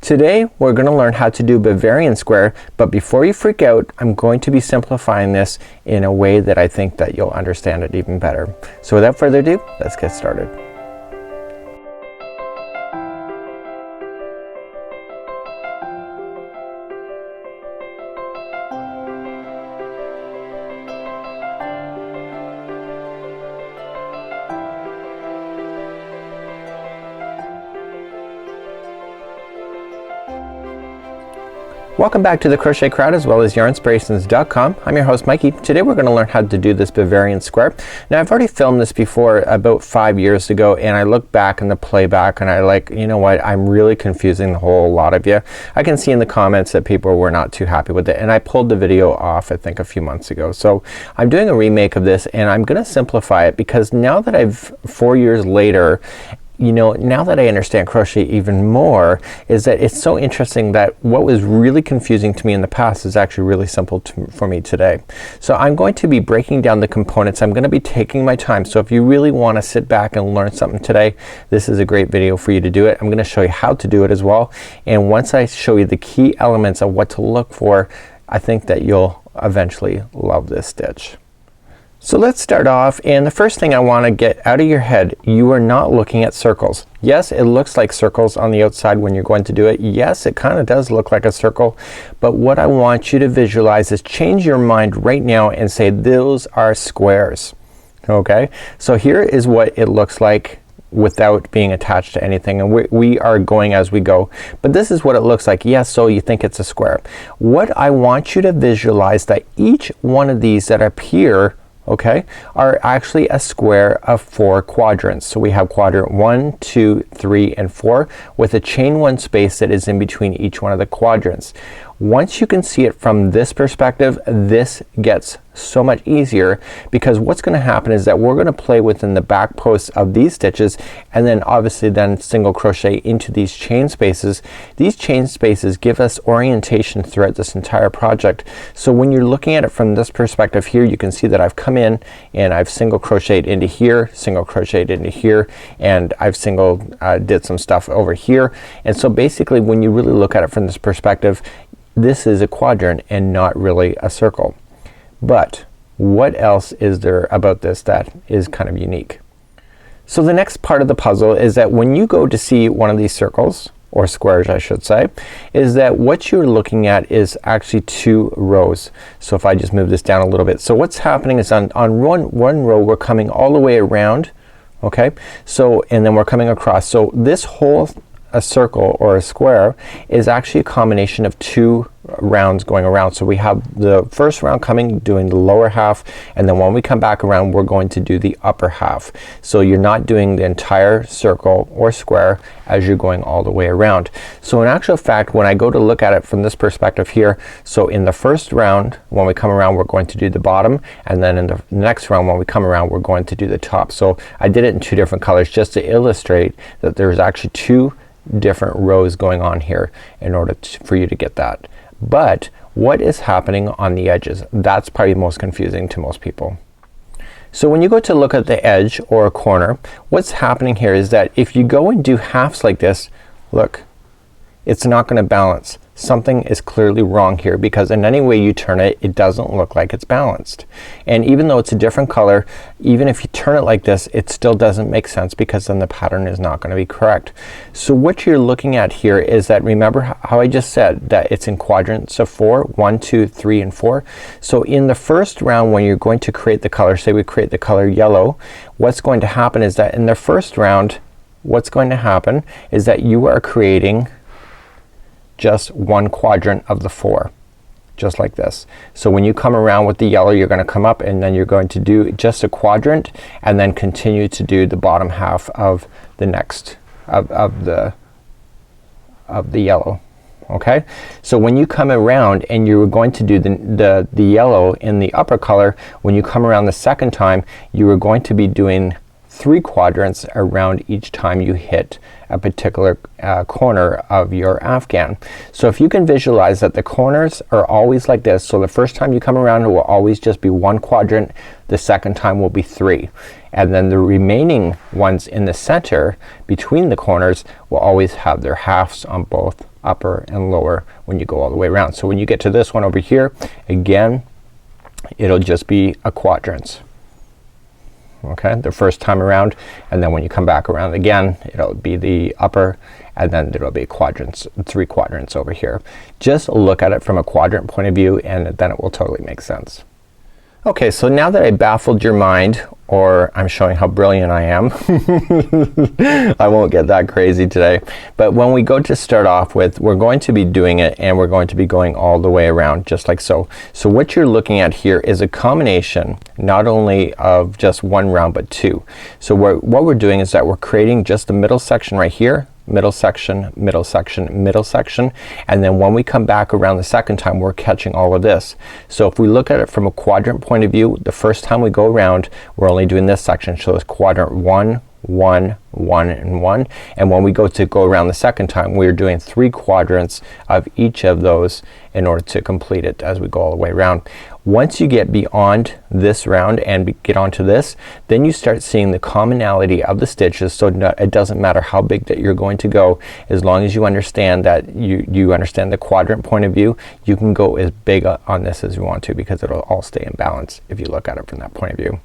Today we're going to learn how to do Bavarian square, but before you freak out, I'm going to be simplifying this in a way that I think that you'll understand it even better. So without further ado, let's get started. Welcome back to the Crochet Crowd as well as yarnspirations.com. I'm your host Mikey. Today we're going to learn how to do this Bavarian square. Now I've already filmed this before about 5 years ago, and I look back in the playback and I like, you know what, I'm really confusing the whole lot of you. I can see in the comments that people were not too happy with it, and I pulled the video off I think a few months ago. So I'm doing a remake of this, and I'm gonna simplify it because now that I've 4 years later, you know, now that I understand crochet even more, is that it's so interesting that what was really confusing to me in the past is actually really simple for me today. So I'm going to be breaking down the components. I'm gonna be taking my time. So if you really want to sit back and learn something today, this is a great video for you to do it. I'm gonna show you how to do it as well. And once I show you the key elements of what to look for, I think that you'll eventually love this stitch. So let's start off, and the first thing I want to get out of your head, you are not looking at circles. Yes, it looks like circles on the outside when you're going to do it. Yes, it kind of does look like a circle, but what I want you to visualize is change your mind right now and say those are squares. Okay, so here is what it looks like without being attached to anything, and we are going as we go, but this is what it looks like. Yes, so you think it's a square. What I want you to visualize that each one of these that appear, okay, are actually a square of 4 quadrants. So we have quadrant 1, 2, 3, and 4 with a chain 1 space that is in between each one of the quadrants. Once you can see it from this perspective, this gets so much easier, because what's gonna happen is that we're gonna play within the back posts of these stitches, and then obviously then single crochet into these chain spaces. These chain spaces give us orientation throughout this entire project. So when you're looking at it from this perspective here, you can see that I've come in and I've single crocheted into here, single crocheted into here, and I've single did some stuff over here. And so basically when you really look at it from this perspective, this is a quadrant and not really a circle. But what else is there about this that is kind of unique? So the next part of the puzzle is that when you go to see one of these circles, or squares I should say, is that what you're looking at is actually 2 rows. So if I just move this down a little bit, so what's happening is on one row we're coming all the way around, okay, so and then we're coming across. So this whole a circle or a square is actually a combination of 2 rounds going around. So we have the first round coming, doing the lower half, and then when we come back around we're going to do the upper half. So you're not doing the entire circle or square as you're going all the way around. So in actual fact, when I go to look at it from this perspective here, so in the first round when we come around we're going to do the bottom, and then in the next round when we come around we're going to do the top. So I did it in 2 different colors just to illustrate that there's actually 2 different rows going on here in order for you to get that. But what is happening on the edges? That's probably most confusing to most people. So when you go to look at the edge or a corner, what's happening here is that if you go and do halves like this, look, it's not gonna balance. Something is clearly wrong here, because in any way you turn it, it doesn't look like it's balanced. And even though it's a different color, even if you turn it like this, it still doesn't make sense, because then the pattern is not gonna be correct. So what you're looking at here is that, remember how I just said that it's in quadrants of 4, 1, 2, 3, and 4. So in the first round when you're going to create the color, say we create the color yellow, what's going to happen is that in the first round, what's going to happen is that you are creating just 1 quadrant of the 4, just like this. So when you come around with the yellow, you're gonna come up and then you're going to do just a quadrant, and then continue to do the bottom half of the next of the yellow. Okay, so when you come around and you're going to do the yellow in the upper color, when you come around the second time you are going to be doing 3 quadrants around each time you hit a particular corner of your Afghan. So if you can visualize that the corners are always like this, so the first time you come around it will always just be 1 quadrant, the second time will be 3, and then the remaining ones in the center between the corners will always have their halves on both upper and lower when you go all the way around. So when you get to this one over here, again, it'll just be a quadrants. Okay, the first time around, and then when you come back around again, it'll be the upper, and then there'll be quadrants, 3 quadrants over here. Just look at it from a quadrant point of view, and then it will totally make sense. Okay, so now that I baffled your mind, or I'm showing how brilliant I am, I won't get that crazy today, but when we go to start off with, we're going to be doing it, and we're going to be going all the way around just like so. So what you're looking at here is a combination not only of just 1 round but 2. So what we're doing is that we're creating just the middle section right here, middle section, middle section, middle section, and then when we come back around the second time, we're catching all of this. So if we look at it from a quadrant point of view, the first time we go around, we're only doing this section. So it's quadrant 1, 1, 1, and 1, and when we go around the second time, we're doing 3 quadrants of each of those in order to complete it as we go all the way around. Once you get beyond this round and get onto this, then you start seeing the commonality of the stitches. So it doesn't matter how big that you're going to go, as long as you understand that you understand the quadrant point of view, you can go as big on this as you want to, because it'll all stay in balance if you look at it from that point of view.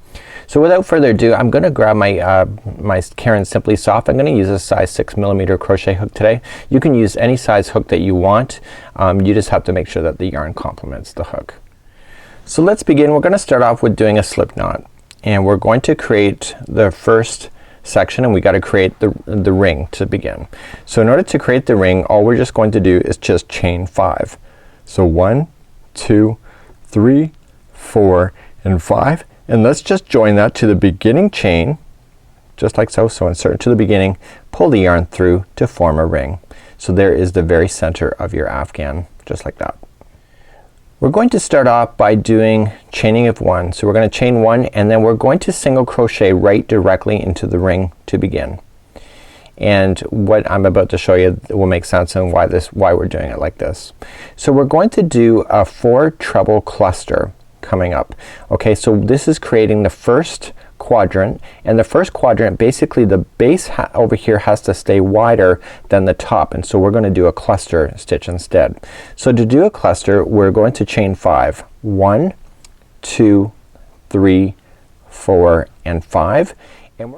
So without further ado, I'm gonna grab my my Caron Simply Soft. I'm gonna use a size 6mm crochet hook today. You can use any size hook that you want. You just have to make sure that the yarn complements the hook. So let's begin. We're gonna start off with doing a slip knot, and we're going to create the first section, and we gotta create the ring to begin. So in order to create the ring, all we're just going to do is just chain 5. So 1, 2, 3, 4, and 5, and let's just join that to the beginning chain just like so. So insert to the beginning, pull the yarn through to form a ring. So there is the very center of your Afghan, just like that. We're going to start off by doing chaining of 1. So we're gonna chain 1, and then we're going to single crochet right directly into the ring to begin. And what I'm about to show you will make sense and why we're doing it like this. So we're going to do a 4 treble cluster coming up. Okay, so this is creating the first quadrant, and the first quadrant, basically the base over here has to stay wider than the top, and so we're going to do a cluster stitch instead. So to do a cluster, we're going to chain 5. 1, 2, 3, 4, and 5.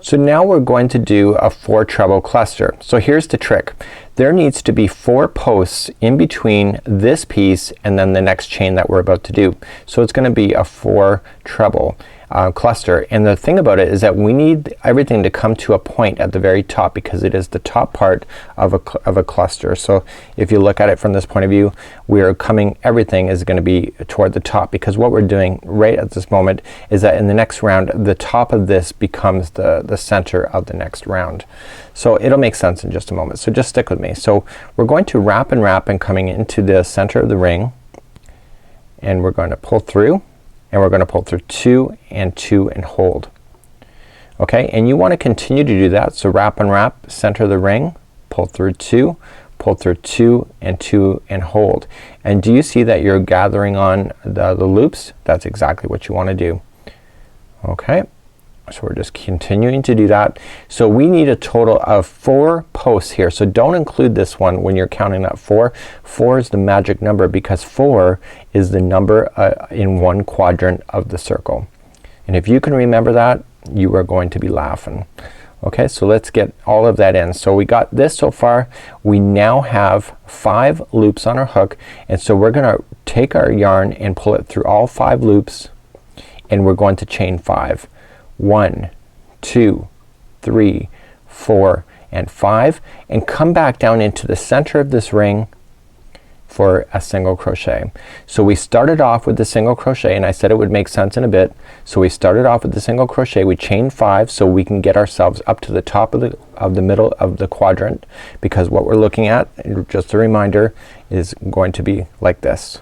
So now we're going to do a 4 treble cluster. So here's the trick. There needs to be 4 posts in between this piece and then the next chain that we're about to do. So it's gonna be a 4 treble cluster, and the thing about it is that we need everything to come to a point at the very top, because it is the top part of a cluster. So if you look at it from this point of view, everything is going to be toward the top, because what we're doing right at this moment is that in the next round, the top of this becomes the center of the next round. So it'll make sense in just a moment, so just stick with me. So we're going to wrap and coming into the center of the ring, and we're going to pull through, and we're gonna pull through 2 and 2 and hold. Okay, and you want to continue to do that. So wrap, center of the ring, pull through 2, pull through 2 and 2 and hold. And do you see that you're gathering on the loops? That's exactly what you want to do. Okay, so we're just continuing to do that. So we need a total of 4 posts here. So don't include this one when you're counting that 4. 4 is the magic number, because 4 is the number in one quadrant of the circle. And if you can remember that, you are going to be laughing. Okay, so let's get all of that in. So we got this so far. We now have 5 loops on our hook, and so we're gonna take our yarn and pull it through all 5 loops, and we're going to chain 5. 1, 2, 3, 4, and 5, and come back down into the center of this ring for a single crochet. So we started off with the single crochet, and I said it would make sense in a bit. So we started off with the single crochet, we chained 5 so we can get ourselves up to the top of the middle of the quadrant, because what we're looking at, just a reminder, is going to be like this.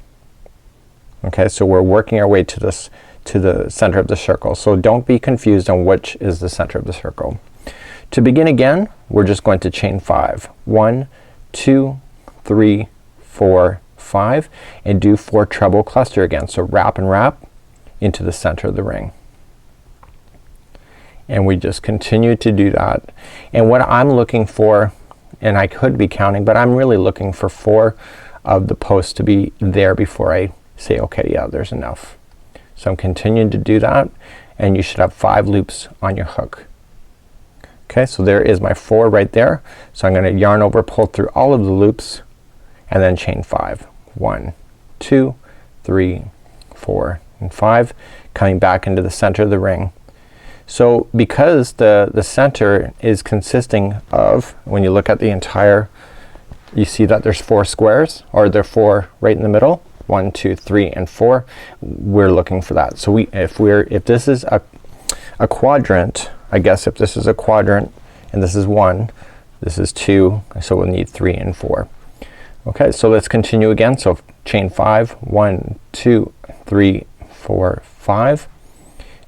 Okay, so we're working our way to this, to the center of the circle. So don't be confused on which is the center of the circle. To begin again, we're just going to chain 5. 1, 2, 3, 4, 5, and do 4 treble cluster again. So wrap into the center of the ring. And we just continue to do that. And what I'm looking for and I could be counting, but I'm really looking for 4 of the posts to be there before I say okay, yeah, there's enough. So I'm continuing to do that, and you should have 5 loops on your hook. Okay, so there is my 4 right there. So I'm gonna yarn over, pull through all of the loops, and then chain 5. 1, 2, 3, 4, and 5, coming back into the center of the ring. So because the center is consisting of, when you look at the entire, you see that there's 4 squares, or there are 4 right in the middle. 1, 2, 3, and 4. We're looking for that. So if this is a quadrant, I guess if this is a quadrant and this is 1, this is 2, so we'll need 3 and 4. Okay, so let's continue again. So chain 5, 1, 2, 3, 4, 5,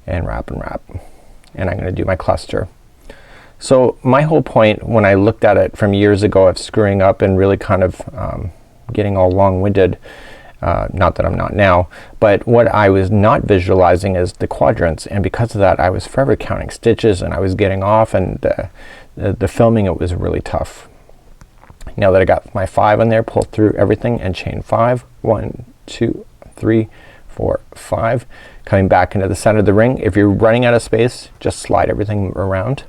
and wrap and wrap. And I'm gonna do my cluster. So my whole point when I looked at it from years ago of screwing up and really kind of getting all long-winded, not that I'm not now, but what I was not visualizing is the quadrants, and because of that I was forever counting stitches and I was getting off, and the filming, it was really tough. Now that I got my 5 in there, pull through everything and chain 5. 1, 2, 3, 4, 5, coming back into the center of the ring. If you're running out of space, just slide everything around,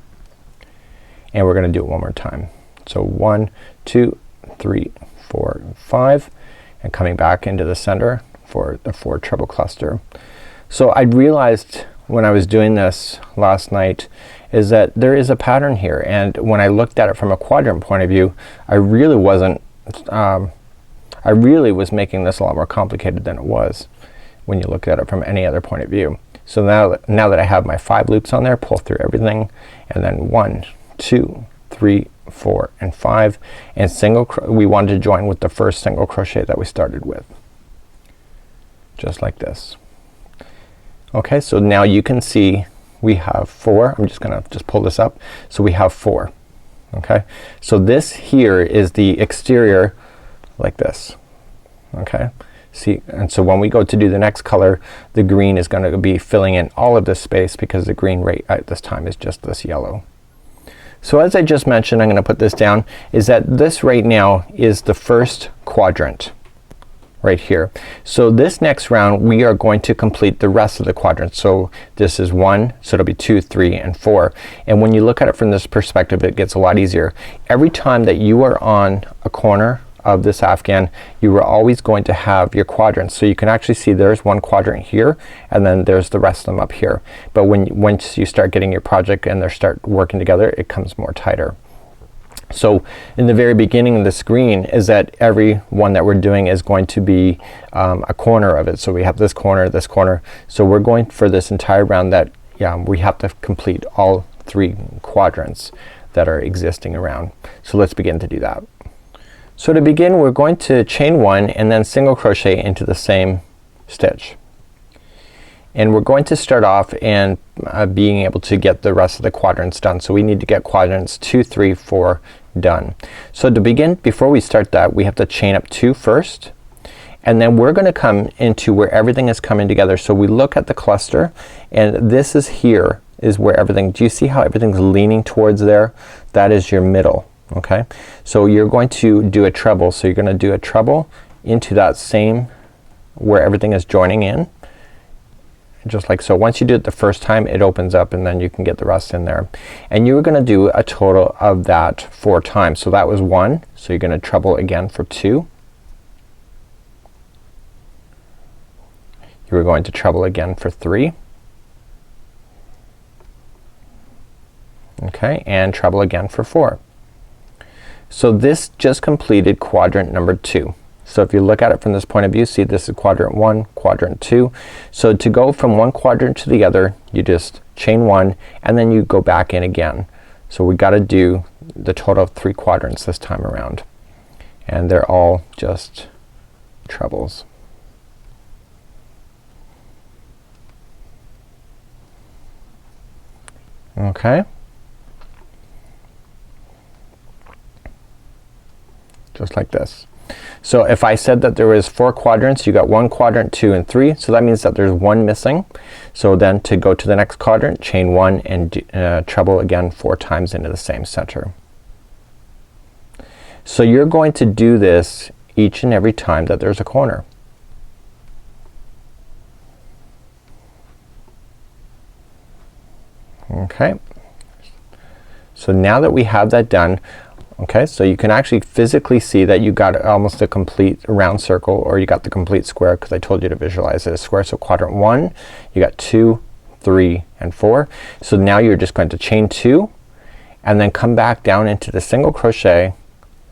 and we're gonna do it one more time. So 1, 2, 3, 4, 5, and coming back into the center for the 4 treble cluster. So I realized when I was doing this last night is that there is a pattern here, and when I looked at it from a quadrant point of view, I really wasn't I really was making this a lot more complicated than it was when you look at it from any other point of view. So now that I have my 5 loops on there, pull through everything, and then 1, 2, 3, 4, and 5, and we wanted to join with the first single crochet that we started with, just like this. Okay, so now you can see we have 4. I'm just gonna pull this up. So we have 4. Okay, so this here is the exterior, like this. Okay, see, and so when we go to do the next color, the green is gonna be filling in all of this space, because the green right at this time is just this yellow. So as I just mentioned, I'm gonna put this down, is that this right now is the first quadrant right here. So this next round we are going to complete the rest of the quadrants. So this is 1, so it'll be 2, 3, and 4. And when you look at it from this perspective, it gets a lot easier. Every time that you are on a corner of this Afghan, you are always going to have your quadrants. So you can actually see there's one quadrant here, and then there's the rest of them up here. But once you start getting your project and they start working together, it comes more tighter. So in the very beginning of the screen is that every one that we're doing is going to be a corner of it. So we have this corner, this corner. So we're going for this entire round that we have to complete all 3 quadrants that are existing around. So let's begin to do that. So to begin, we're going to chain 1 and then single crochet into the same stitch. And we're going to start off and being able to get the rest of the quadrants done. So we need to get quadrants 2, 3, 4 done. So to begin, before we start that, we have to chain up 2 first, and then we're gonna come into where everything is coming together. So we look at the cluster, and this is here is where everything, do you see how everything's leaning towards there? That is your middle. Okay, so you're going to do a treble. So you're gonna do a treble into that same where everything is joining in, just like so. Once you do it the first time, it opens up, and then you can get the rest in there. And you're gonna do a total of that 4 times. So that was 1, so you're gonna treble again for 2. You're going to treble again for 3. Okay, and treble again for 4. So this just completed quadrant number 2. So if you look at it from this point of view, see this is quadrant 1, quadrant 2. So to go from one quadrant to the other, you just chain 1 and then you go back in again. So we gotta do the total of 3 quadrants this time around, and they're all just trebles. Okay, just like this. So if I said that there was 4 quadrants, you got 1 quadrant, 2, and 3. So that means that there's 1 missing. So then to go to the next quadrant, chain 1 and treble again 4 times into the same center. So you're going to do this each and every time that there's a corner. Okay, so now that we have that done, okay, so you can actually physically see that you got almost a complete round circle, or you got the complete square, because I told you to visualize it as square. So quadrant 1, you got 2, 3 and 4. So now you're just going to chain 2 and then come back down into the single crochet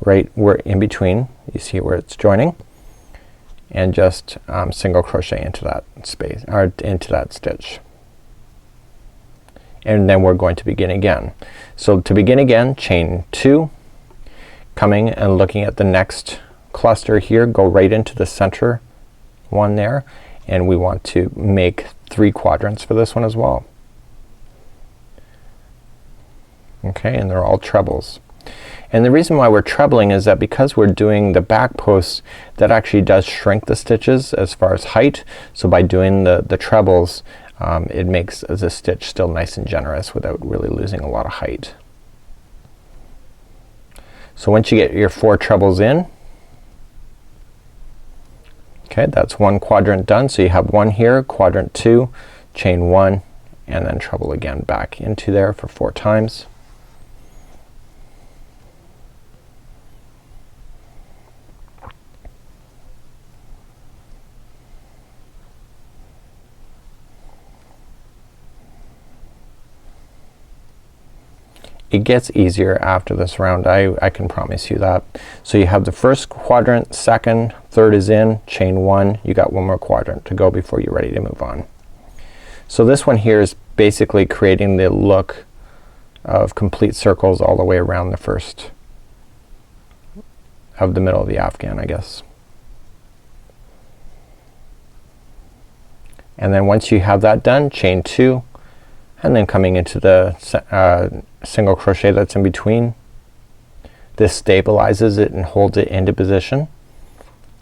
right where in between, you see where it's joining, and just single crochet into that space, or into that stitch. And then we're going to begin again. So to begin again, chain 2, coming and looking at the next cluster here, go right into the center one there, and we want to make 3 quadrants for this one as well. Okay, and they're all trebles. And the reason why we're trebling is that because we're doing the back posts, that actually does shrink the stitches as far as height. So by doing the trebles, it makes the stitch still nice and generous without really losing a lot of height. So once you get your 4 trebles in, okay, that's 1 quadrant done. So you have 1 here, quadrant 2, chain 1, and then treble again back into there for 4 times. It gets easier after this round, I can promise you that. So you have the first quadrant, second, third is in, chain 1, you got 1 more quadrant to go before you're ready to move on. So this one here is basically creating the look of complete circles all the way around the first of the middle of the Afghan, I guess. And then once you have that done, chain 2, and then coming into the single crochet that's in between. This stabilizes it and holds it into position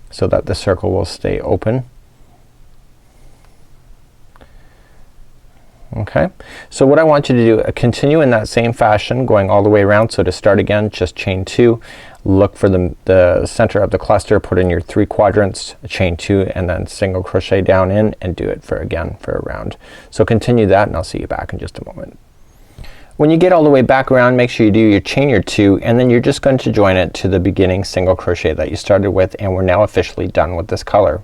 so that the circle will stay open. Okay, so what I want you to do, continue in that same fashion going all the way around. So to start again, just chain 2, look for the center of the cluster, put in your 3 quadrants, chain 2, and then single crochet down in, and do it for again for a round. So continue that, and I'll see you back in just a moment. When you get all the way back around, make sure you do your chain your 2, and then you're just going to join it to the beginning single crochet that you started with, and we're now officially done with this color.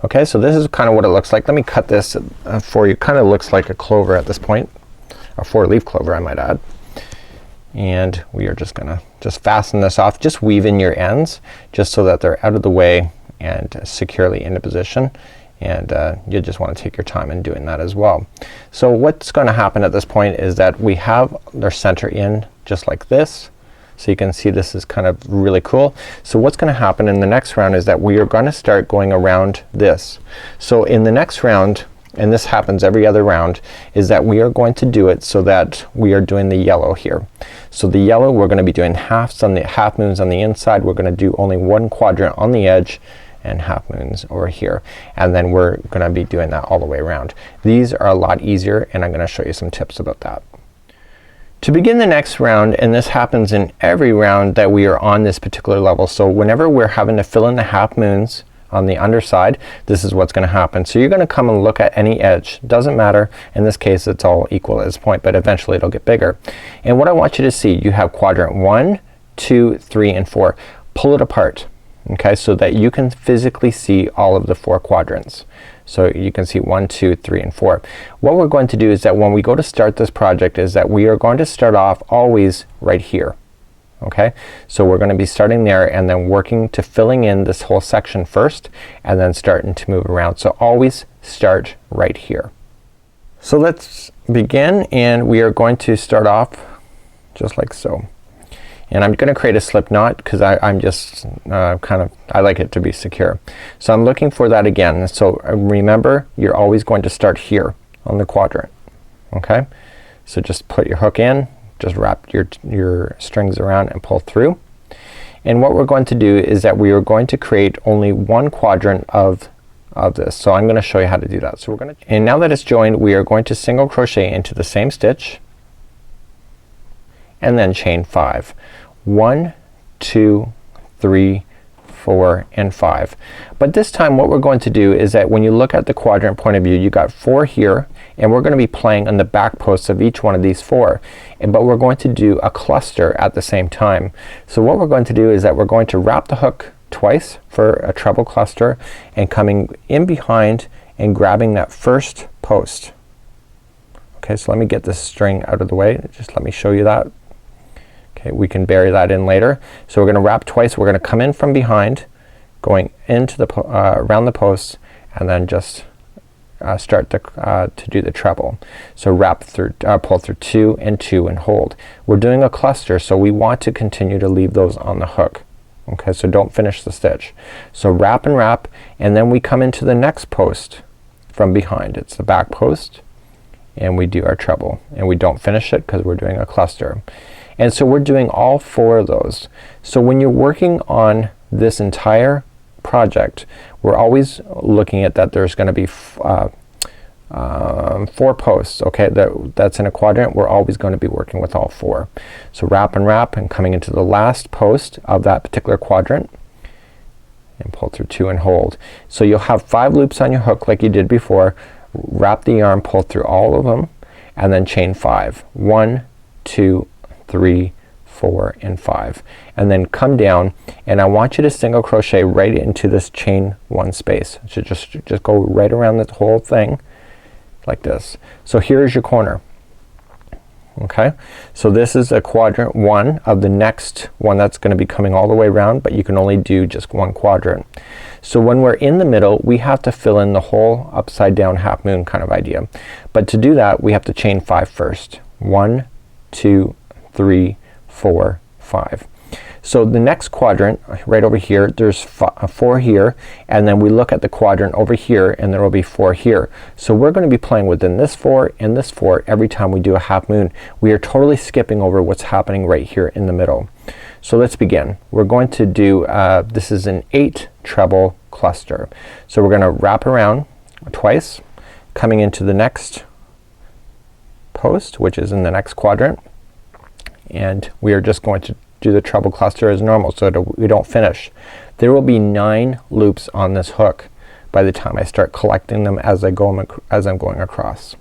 Okay, so this is kind of what it looks like. Let me cut this for you. Kind of looks like a clover at this point, a 4-leaf clover I might add. And we are just gonna fasten this off. Just weave in your ends just so that they're out of the way and securely into position. And you just want to take your time in doing that as well. So what's gonna happen at this point is that we have their center in just like this. So you can see this is kind of really cool. So what's gonna happen in the next round is that we are gonna start going around this. So in the next round, and this happens every other round, is that we are going to do it so that we are doing the yellow here. So the yellow, we're gonna be doing half moons on the inside. We're gonna do only 1 quadrant on the edge and half moons over here, and then we're gonna be doing that all the way around. These are a lot easier, and I'm gonna show you some tips about that. To begin the next round, and this happens in every round that we are on this particular level, so whenever we're having to fill in the half moons on the underside, this is what's gonna happen. So you're gonna come and look at any edge, doesn't matter, in this case it's all equal at this point, but eventually it'll get bigger. And what I want you to see, you have quadrant 1, 2, 3 and 4. Pull it apart, okay, so that you can physically see all of the 4 quadrants. So you can see 1, 2, 3 and 4. What we're going to do is that when we go to start this project is that we are going to start off always right here. Okay, so we're gonna be starting there and then working to filling in this whole section first, and then starting to move around. So always start right here. So let's begin, and we are going to start off just like so. And I'm gonna create a slip knot because I'm just I like it to be secure. So I'm looking for that again. So remember, you're always going to start here on the quadrant. Okay, so just put your hook in, just wrap your strings around and pull through. And what we're going to do is that we are going to create only 1 quadrant of this. So I'm gonna show you how to do that. So we're gonna, and now that it's joined, we are going to single crochet into the same stitch and then chain 5. 1, 2, 3, 4, and 5. But this time what we're going to do is that when you look at the quadrant point of view, you got 4 here, and we're gonna be playing on the back posts of each one of these 4. But we're going to do a cluster at the same time. So what we're going to do is that we're going to wrap the hook twice for a treble cluster, and coming in behind and grabbing that first post. Okay, so let me get this string out of the way. Just let me show you that. Okay, we can bury that in later. So we're gonna wrap twice. We're gonna come in from behind, going into the around the posts, and then just start to do the treble. So wrap through, pull through 2 and 2 and hold. We're doing a cluster, so we want to continue to leave those on the hook. Okay, so don't finish the stitch. So wrap and wrap, and then we come into the next post from behind. It's the back post, and we do our treble, and we don't finish it because we're doing a cluster. And so we're doing all 4 of those. So when you're working on this entire project, we're always looking at that there's gonna be 4 posts. Okay, that's in a quadrant. We're always going to be working with all 4. So wrap and wrap, and coming into the last post of that particular quadrant, and pull through 2 and hold. So you'll have 5 loops on your hook like you did before. Wrap the yarn, pull through all of them, and then chain 5. 1, 2, 3, 4, and 5, and then come down, and I want you to single crochet right into this chain 1 space. So just go right around the whole thing like this. So here's your corner. Okay, so this is a quadrant 1 of the next one that's gonna be coming all the way around, but you can only do just 1 quadrant. So when we're in the middle, we have to fill in the whole upside down half moon kind of idea. But to do that, we have to chain 5 first. 1, 2, 3, 4, 5. So the next quadrant right over here, there's 4 here, and then we look at the quadrant over here, and there will be 4 here. So we're gonna be playing within this 4 and this 4 every time we do a half moon. We are totally skipping over what's happening right here in the middle. So let's begin. We're going to do this is an 8 treble cluster. So we're gonna wrap around twice, coming into the next post, which is in the next quadrant, and we are just going to do the treble cluster as normal so that we don't finish. There will be 9 loops on this hook by the time I start collecting them as I'm going across.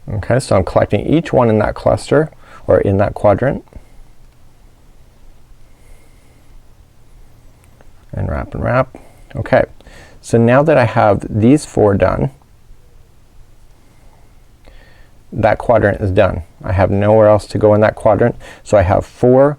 Okay, so I'm collecting each one in that cluster or in that quadrant, and wrap and wrap. Okay, so now that I have these 4 done, that quadrant is done. I have nowhere else to go in that quadrant. So I have 4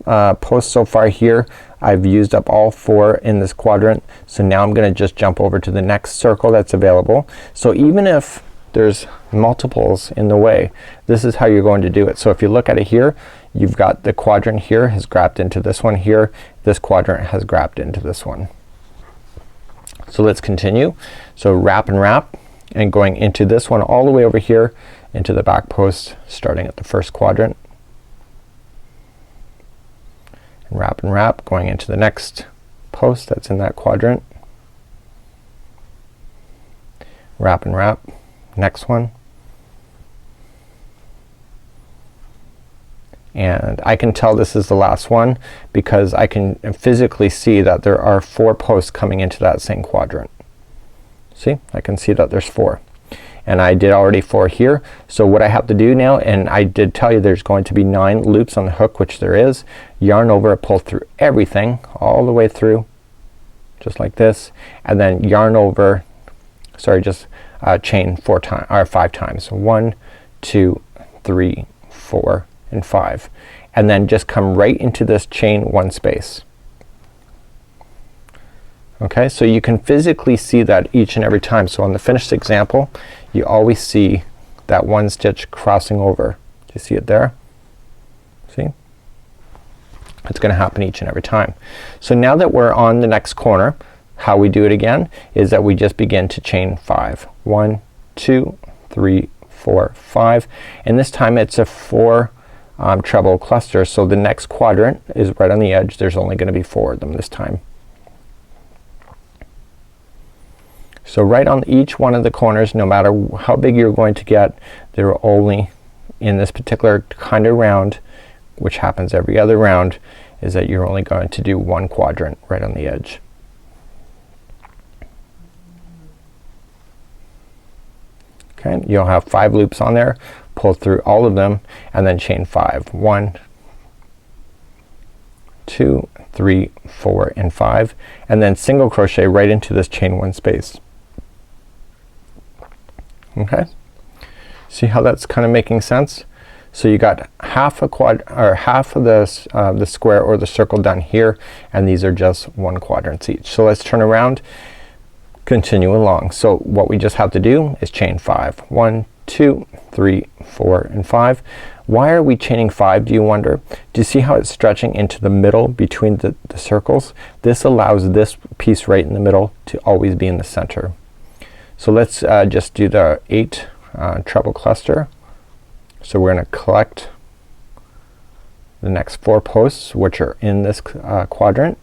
posts so far here. I've used up all 4 in this quadrant. So now I'm gonna just jump over to the next circle that's available. So even if there's multiples in the way, this is how you're going to do it. So if you look at it here, you've got the quadrant here has grabbed into this one here. This quadrant has grabbed into this one. So let's continue. So wrap and wrap, and going into this one all the way over here into the back post, starting at the first quadrant, and wrap, going into the next post that's in that quadrant, wrap and wrap, next one, and I can tell this is the last one because I can physically see that there are 4 posts coming into that same quadrant. See, I can see that there's 4, and I did already 4 here. So what I have to do now, and I did tell you there's going to be 9 loops on the hook, which there is, yarn over, pull through everything all the way through just like this, and then yarn over, sorry, just chain 4 times or 5 times. 1, 2, 3, 4, and 5, and then just come right into this chain 1 space. Okay, so you can physically see that each and every time. So on the finished example, you always see that 1 stitch crossing over. Do you see it there? See? It's gonna happen each and every time. So now that we're on the next corner, how we do it again is that we just begin to chain 5. 1, 2, 3, 4, 5, and this time it's a 4 treble cluster. So the next quadrant is right on the edge. There's only gonna be 4 of them this time. So right on each one of the corners, no matter how big you're going to get, there are only, in this particular kind of round, which happens every other round, is that you're only going to do one quadrant right on the edge. Okay, you'll have 5 loops on there. Pull through all of them and then chain 5. 1, 2, 3, 4 and 5, and then single crochet right into this chain 1 space. Okay, see how that's kind of making sense? So you got half a half of the square or the circle done here, and these are just 1 quadrant each. So let's turn around, continue along. So what we just have to do is chain 5. 1, 2, 3, 4 and 5. Why are we chaining 5, do you wonder? Do you see how it's stretching into the middle between the circles? This allows this piece right in the middle to always be in the center. So let's just do the 8 treble cluster. So we're gonna collect the next 4 posts which are in this quadrant.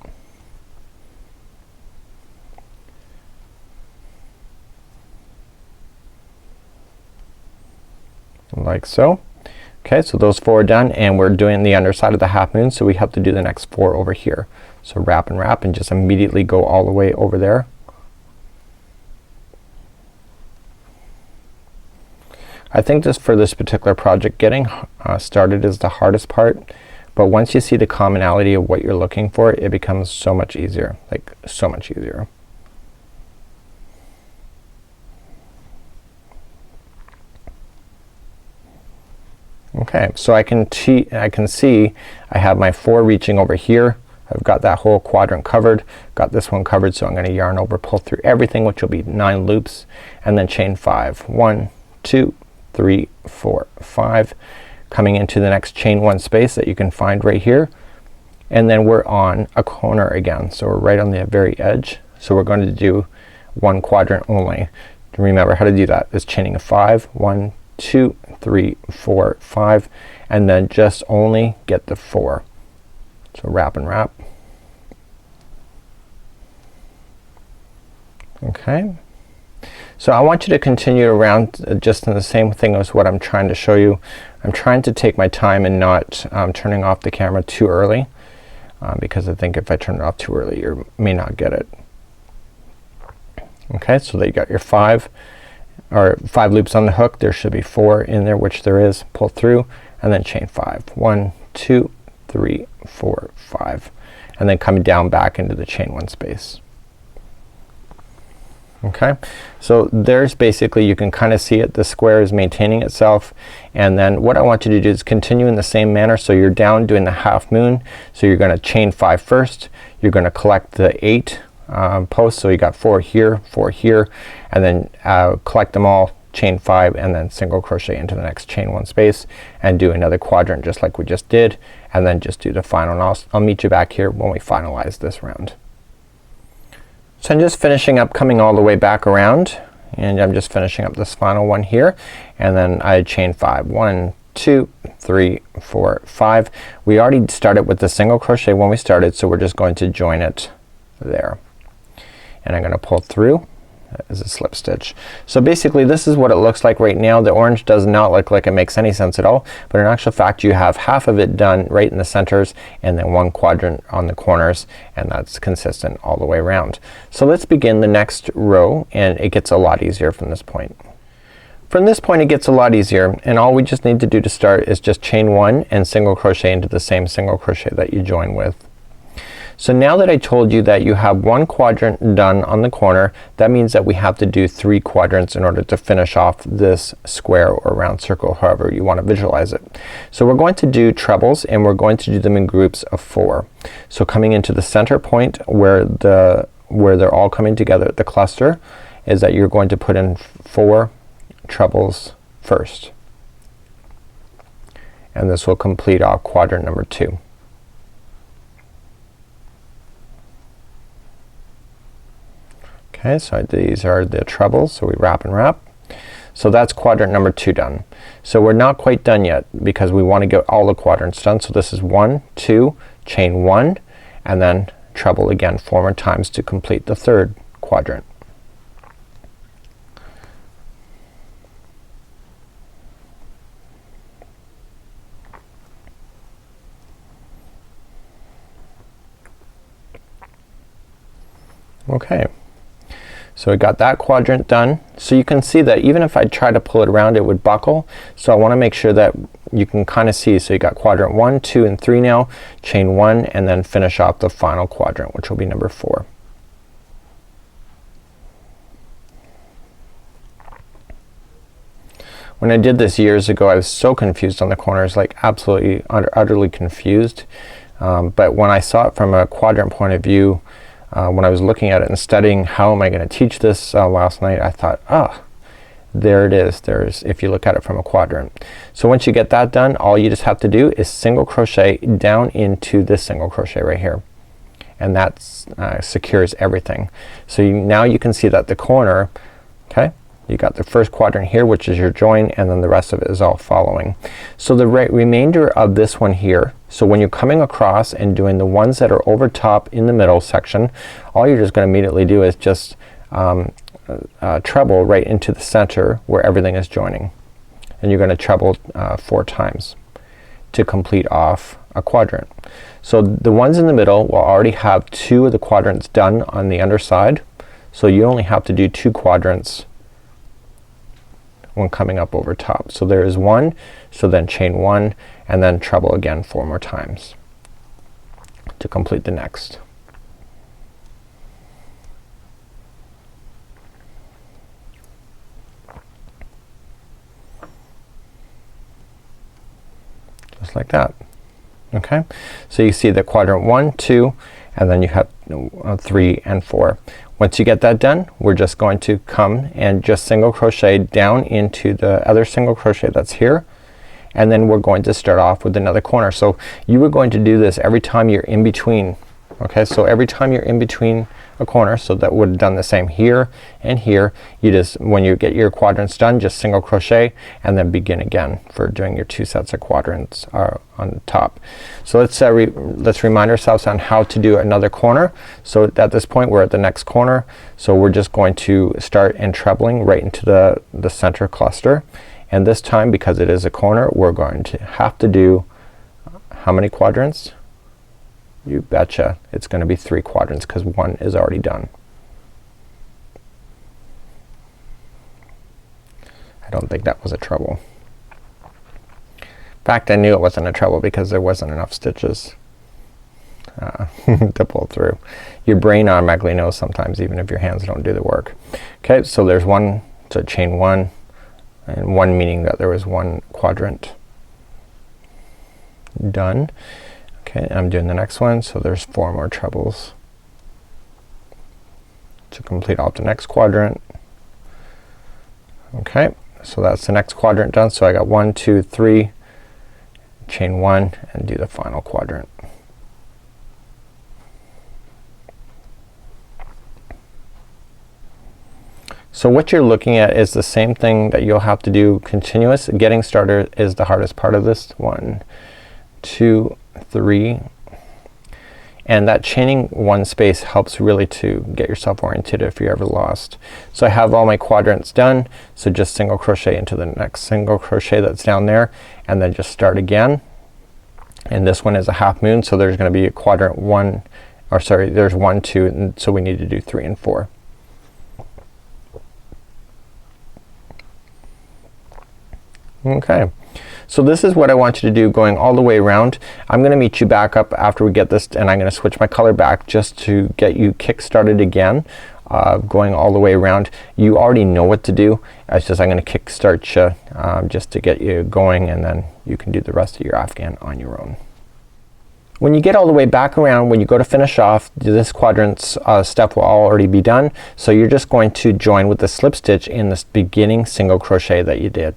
Like so. Okay, so those 4 are done, and we're doing the underside of the half moon, so we have to do the next 4 over here. So wrap and wrap and just immediately go all the way over there. I think just for this particular project, getting started is the hardest part, but once you see the commonality of what you're looking for, it becomes so much easier, like so much easier. Okay, so I can see I have my 4 reaching over here. I've got that whole quadrant covered, got this one covered, so I'm gonna yarn over, pull through everything, which will be 9 loops, and then chain 5. 1, 2, 3, 4, 5, coming into the next chain 1 space that you can find right here, and then we're on a corner again, so we're right on the very edge. So we're going to do 1 quadrant only. To remember how to do that is chaining a 5. 1, 2, 3, 4, 5, and then just only get the 4. So wrap and wrap. Okay, so I want you to continue around just in the same thing as what I'm trying to show you. I'm trying to take my time and not turning off the camera too early, because I think if I turn it off too early you may not get it. Okay, so there you got your 5 loops on the hook. There should be 4 in there, which there is. Pull through and then chain 5. 1, 2, 3, 4, 5, and then coming down back into the chain 1 space. Okay, so there's basically, you can kind of see it, the square is maintaining itself, and then what I want you to do is continue in the same manner. So you're down doing the half moon, so you're gonna chain 5 first, you're gonna collect the 8 posts, so you got 4 here, 4 here, and then collect them all, chain 5, and then single crochet into the next chain 1 space and do another quadrant just like we just did, and then just do the final, and I'll meet you back here when we finalize this round. So I'm just finishing up, coming all the way back around, and I'm just finishing up this final one here, and then I chain 5. 1, 2, 3, 4, 5. We already started with the single crochet when we started, so we're just going to join it there, and I'm gonna pull through as a slip stitch. So basically this is what it looks like right now. The orange does not look like it makes any sense at all, but in actual fact you have half of it done right in the centers and then 1 quadrant on the corners, and that's consistent all the way around. So let's begin the next row, and it gets a lot easier from this point. From this point it gets a lot easier, and all we just need to do to start is just chain 1 and single crochet into the same single crochet that you join with. So now that I told you that you have 1 quadrant done on the corner, that means that we have to do 3 quadrants in order to finish off this square or round circle, however you want to visualize it. So we're going to do trebles, and we're going to do them in groups of 4. So coming into the center point where they're all coming together, the cluster, is that you're going to put in 4 trebles first, and this will complete off quadrant number 2. Okay, so these are the trebles, so we wrap and wrap. So that's quadrant number 2 done. So we're not quite done yet because we want to get all the quadrants done. So this is 1, 2, chain 1, and then treble again 4 more times to complete the 3rd quadrant. Okay, so we got that quadrant done. So you can see that even if I try to pull it around it would buckle. So I want to make sure that you can kind of see. So you got quadrant 1, 2 and 3 now, chain 1 and then finish off the final quadrant, which will be number 4. When I did this years ago I was so confused on the corners, like absolutely utterly confused. But when I saw it from a quadrant point of view, when I was looking at it and studying how am I gonna teach this last night, I thought, ah, there it is. There's, if you look at it from a quadrant. So once you get that done, all you just have to do is single crochet down into this single crochet right here, and that secures everything. So now you can see that the corner, okay, you got the first quadrant here which is your join, and then the rest of it is all following. So the remainder of this one here, so when you're coming across and doing the ones that are over top in the middle section, all you're just gonna immediately do is just treble right into the center where everything is joining, and you're gonna treble 4 times to complete off a quadrant. So the ones in the middle will already have 2 of the quadrants done on the underside, so you only have to do 2 quadrants when coming up over top. So there is 1, so then chain 1 and then treble again 4 more times to complete the next. Just like that. Okay, so you see the quadrant 1, 2 and then you have 3 and 4. Once you get that done, we're just going to come and just single crochet down into the other single crochet that's here, and then we're going to start off with another corner. So you are going to do this every time you're in between. Okay, so every time you're in between a corner, so that would have done the same here and here, you just, when you get your quadrants done, just single crochet and then begin again for doing your 2 sets of quadrants on top. So let's remind ourselves on how to do another corner. So at this point we're at the next corner, so we're just going to start and trebling right into the center cluster, and this time because it is a corner we're going to have to do how many quadrants? You betcha, it's gonna be 3 quadrants because 1 is already done. I don't think that was a treble. In fact, I knew it wasn't a treble because there wasn't enough stitches to pull through. Your brain automatically knows sometimes even if your hands don't do the work. Okay, so there's 1, so chain 1 and 1 meaning that there was 1 quadrant done. Okay, I'm doing the next one, so there's 4 more trebles to complete off the next quadrant. Okay, so that's the next quadrant done. So I got 1, 2, 3, chain 1 and do the final quadrant. So what you're looking at is the same thing that you'll have to do continuous. Getting started is the hardest part of this. 1, 2, 3, and that chaining 1 space helps really to get yourself oriented if you're ever lost. So I have all my quadrants done, so just single crochet into the next single crochet that's down there and then just start again. And this one is a half moon, so there's gonna be a quadrant 1, or sorry, there's 1, 2, and so we need to do 3 and 4. Okay, so this is what I want you to do going all the way around. I'm gonna meet you back up after we get this, and I'm gonna switch my color back just to get you kick started again, going all the way around. You already know what to do. It's just I'm gonna kick start you just to get you going, and then you can do the rest of your Afghan on your own. When you get all the way back around, when you go to finish off, this quadrants step will already be done. So you're just going to join with the slip stitch in this beginning single crochet that you did,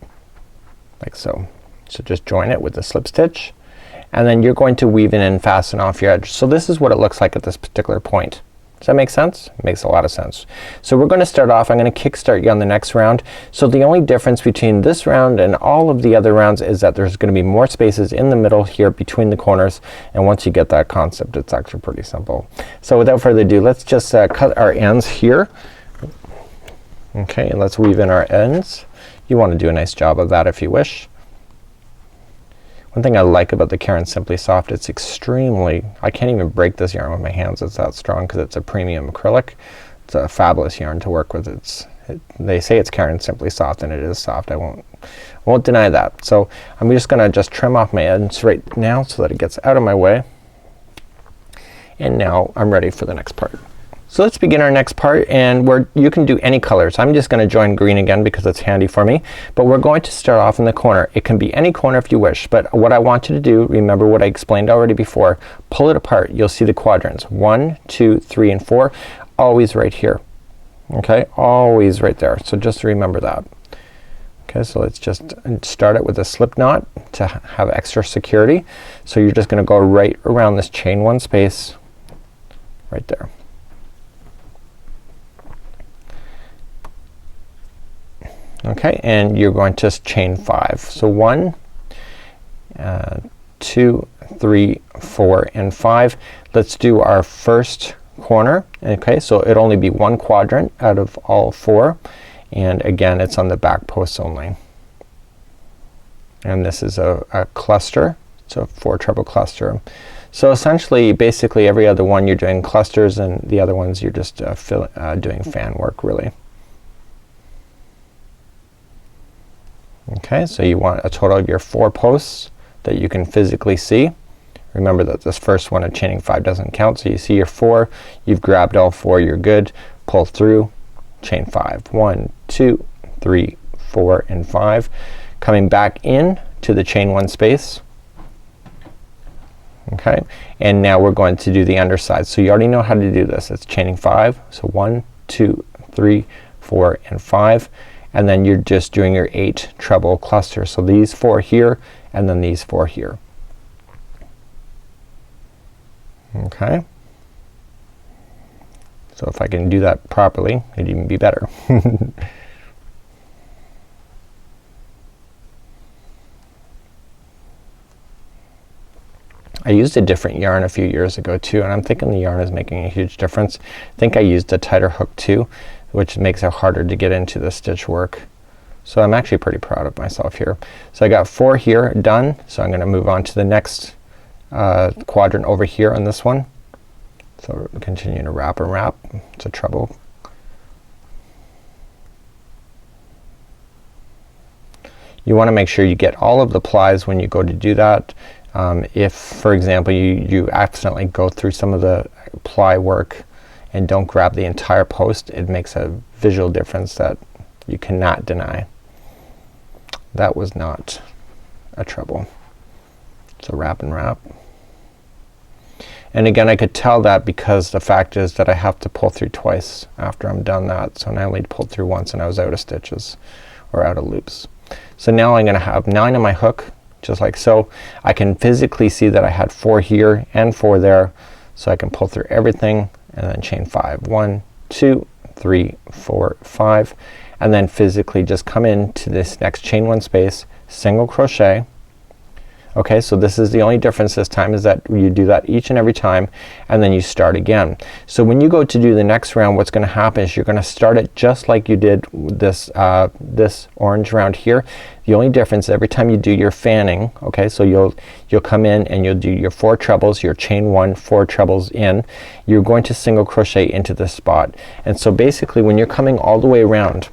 like so. So just join it with the slip stitch, and then you're going to weave it in and fasten off your edge. So this is what it looks like at this particular point. Does that make sense? It makes a lot of sense. So we're gonna start off, I'm gonna kick start you on the next round. So the only difference between this round and all of the other rounds is that there's gonna be more spaces in the middle here between the corners, and once you get that concept it's actually pretty simple. So without further ado, let's just cut our ends here. Okay, and let's weave in our ends. You want to do a nice job of that if you wish. One thing I like about the Caron Simply Soft, it's extremely, I can't even break this yarn with my hands, it's that strong because it's a premium acrylic. It's a fabulous yarn to work with. They say it's Caron Simply Soft and it is soft. I won't deny that. So I'm just gonna trim off my ends right now so that it gets out of my way. And now I'm ready for the next part. So let's begin our next part, and you can do any colors. I'm just gonna join green again because it's handy for me, but we're going to start off in the corner. It can be any corner if you wish, but what I want you to do, remember what I explained already before, pull it apart. You'll see the quadrants 1, 2, 3, and 4, always right here. Okay, always right there. So just remember that. Okay, so let's just start it with a slip knot to have extra security. So you're just gonna go right around this chain 1 space right there. Okay, and you're going to chain 5. So 1, 2, 3, 4, and 5. Let's do our first corner. Okay, so it'll only be 1 quadrant out of all 4, and again it's on the back posts only. And this is a cluster. It's a 4 treble cluster. So essentially, basically every other one you're doing clusters, and the other ones you're just doing fan work really. Okay, so you want a total of your 4 posts that you can physically see. Remember that this first one of chaining 5 doesn't count, so you see your 4, you've grabbed all 4, you're good. Pull through, chain 5. 1, 2, 3, 4, and 5. Coming back in to the chain 1 space. Okay, and now we're going to do the underside. So you already know how to do this. It's chaining 5. So 1, 2, 3, 4, and 5. And then you're just doing your 8 treble clusters. So these 4 here, and then these 4 here. Okay. So if I can do that properly, it'd even be better. I used a different yarn a few years ago too, and I'm thinking the yarn is making a huge difference. I think I used a tighter hook too, which makes it harder to get into the stitch work. So I'm actually pretty proud of myself here. So I got 4 here done, so I'm gonna move on to the next quadrant over here on this one. So we're continuing to wrap and wrap. It's a treble. You wanna make sure you get all of the plies when you go to do that. If for example you accidentally go through some of the ply work and don't grab the entire post, it makes a visual difference that you cannot deny. That was not a treble. So wrap and wrap. And again, I could tell that because the fact is that I have to pull through twice after I'm done that. So I only pulled through once and I was out of stitches or out of loops. So now I'm gonna have 9 on my hook, just like so. I can physically see that I had 4 here and 4 there, so I can pull through everything and then chain 5. 1, 2, 3, 4, 5, and then physically just come into this next chain 1 space, single crochet. Okay, so this is the only difference this time, is that you do that each and every time, and then you start again. So when you go to do the next round, what's gonna happen is you're gonna start it just like you did this this orange round here. The only difference, every time you do your fanning, okay, so you'll come in and you'll do your 4 trebles, your chain 1, 4 trebles in. You're going to single crochet into this spot. And so basically when you're coming all the way around,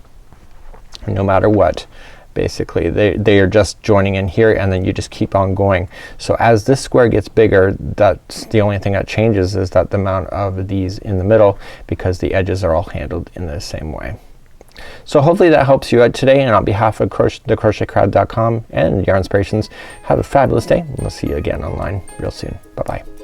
no matter what, basically they are just joining in here, and then you just keep on going. So as this square gets bigger, that's the only thing that changes, is that the amount of these in the middle, because the edges are all handled in the same way. So hopefully that helps you out today, and on behalf of thecrochetcrowd.com and Yarn Inspirations, have a fabulous day, and we'll see you again online real soon. Bye bye.